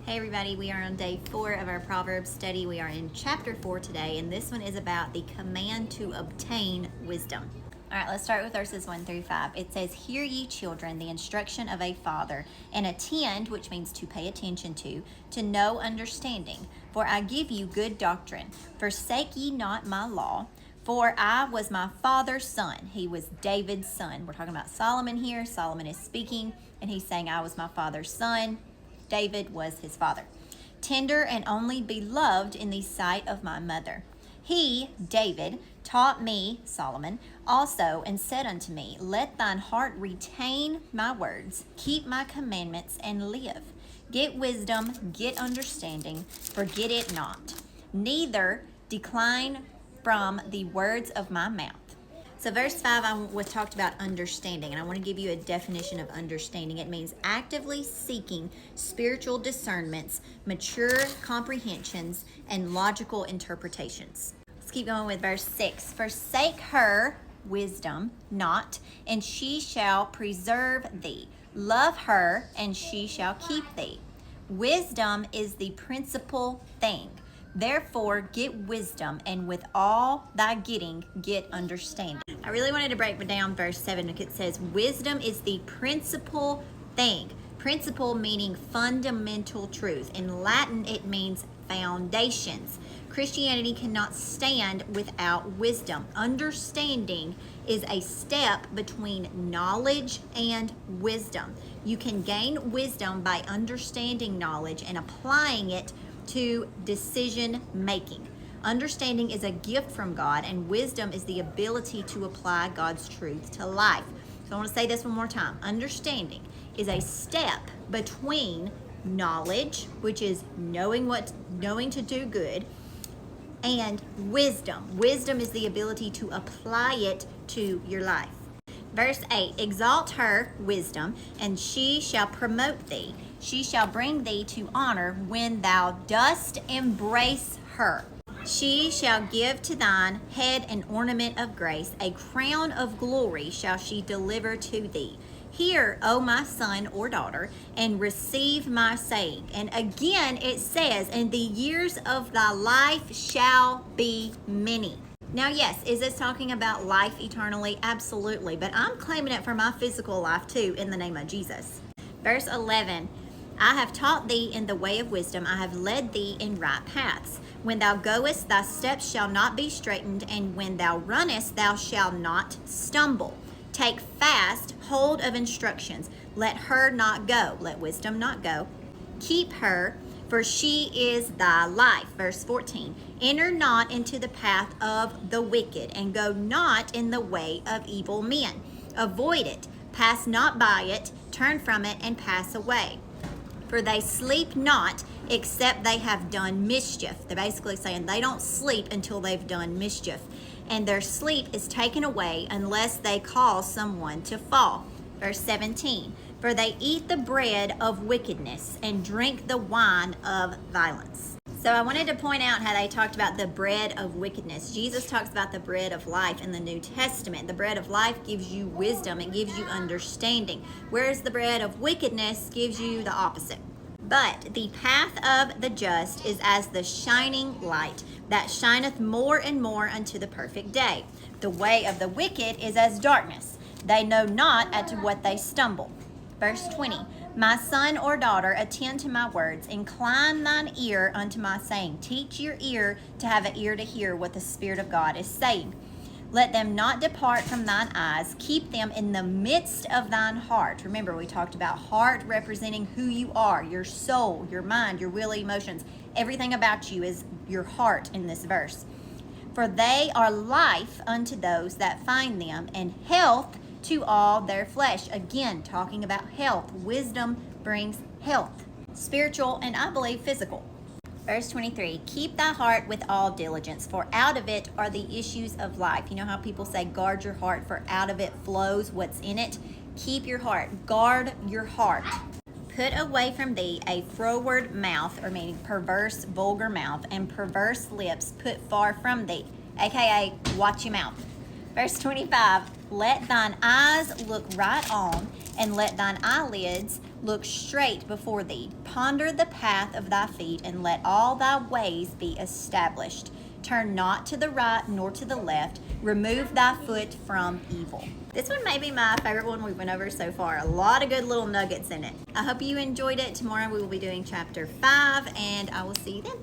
Hey everybody, we are on day 4 of our Proverbs study. We are in chapter 4 today, and this one is about the command to obtain wisdom. All right, let's start with verses 1 through 5. It says, "Hear ye children, the instruction of a father, and attend," which means to pay attention to know understanding. "For I give you good doctrine. Forsake ye not my law. For I was my father's son." He was David's son. We're talking about Solomon here. Solomon is speaking, and he's saying, I was my father's son. David was his father. "Tender and only beloved in the sight of my mother. He, David, taught me," Solomon, "also, and said unto me, Let thine heart retain my words, keep my commandments, and live. Get wisdom, get understanding, forget it not. Neither decline from the words of my mouth." So verse 5 was talked about understanding, and I want to give you a definition of understanding. It means actively seeking spiritual discernments, mature comprehensions, and logical interpretations. Let's keep going with verse 6. "Forsake her," wisdom, "not, and she shall preserve thee. Love her, and she shall keep thee. Wisdom is the principal thing. Therefore, get wisdom, and with all thy getting, get understanding." I really wanted to break down verse 7 because it says, "Wisdom is the principal thing." Principle meaning fundamental truth. In Latin, it means foundations. Christianity cannot stand without wisdom. Understanding is a step between knowledge and wisdom. You can gain wisdom by understanding knowledge and applying it to decision making. Understanding is a gift from God, and wisdom is the ability to apply God's truth to life. So I want to say this one more time. Understanding is a step between knowledge, which is knowing to do good, and wisdom. Wisdom is the ability to apply it to your life. Verse 8, "Exalt her," wisdom, "and she shall promote thee. She shall bring thee to honor when thou dost embrace her. She shall give to thine head an ornament of grace. A crown of glory shall she deliver to thee. Hear, O my son or daughter, and receive my saying." And again it says, "And the years of thy life shall be many." Now, yes, is this talking about life eternally? Absolutely. But I'm claiming it for my physical life too, in the name of Jesus. Verse 11, "I have taught thee in the way of wisdom. I have led thee in right paths. When thou goest, thy steps shall not be straitened, and when thou runnest, thou shalt not stumble. Take fast hold of instructions. Let her not go," let wisdom not go. "Keep her, for she is thy life." Verse 14, "Enter not into the path of the wicked, and go not in the way of evil men. Avoid it, pass not by it, turn from it, and pass away. For they sleep not, except they have done mischief." They're basically saying they don't sleep until they've done mischief. "And their sleep is taken away unless they cause someone to fall." Verse 17, "For they eat the bread of wickedness and drink the wine of violence." So I wanted to point out how they talked about the bread of wickedness. Jesus talks about the bread of life in the New Testament. The bread of life gives you wisdom. It gives you understanding. Whereas the bread of wickedness gives you the opposite. "But the path of the just is as the shining light that shineth more and more unto the perfect day. The way of the wicked is as darkness. They know not at what they stumble." Verse 20, "My son or daughter, attend to my words. Incline thine ear unto my saying. Teach your ear to have an ear to hear what the Spirit of God is saying. Let them not depart from thine eyes. Keep them in the midst of thine heart." Remember, we talked about heart representing who you are, your soul, your mind, your will, emotions. Everything about you is your heart in this verse. "For they are life unto those that find them, and health to all their flesh." Again, talking about health. Wisdom brings health, spiritual, and I believe physical. Verse 23, "Keep thy heart with all diligence, for out of it are the issues of life." You know how people say, guard your heart, for out of it flows what's in it? Keep your heart. Guard your heart. "Put away from thee a froward mouth," or meaning perverse, vulgar mouth, "and perverse lips put far from thee," aka watch your mouth. Verse 25, "Let thine eyes look right on, and let thine eyelids Look straight before thee. Ponder the path of thy feet, and let all thy ways be established. Turn not to the right nor to the left. Remove thy foot from evil. This one may be my favorite one we went over so far. A lot of good little nuggets in it. I hope you enjoyed it. Tomorrow we will be doing chapter 5, and I will see you then.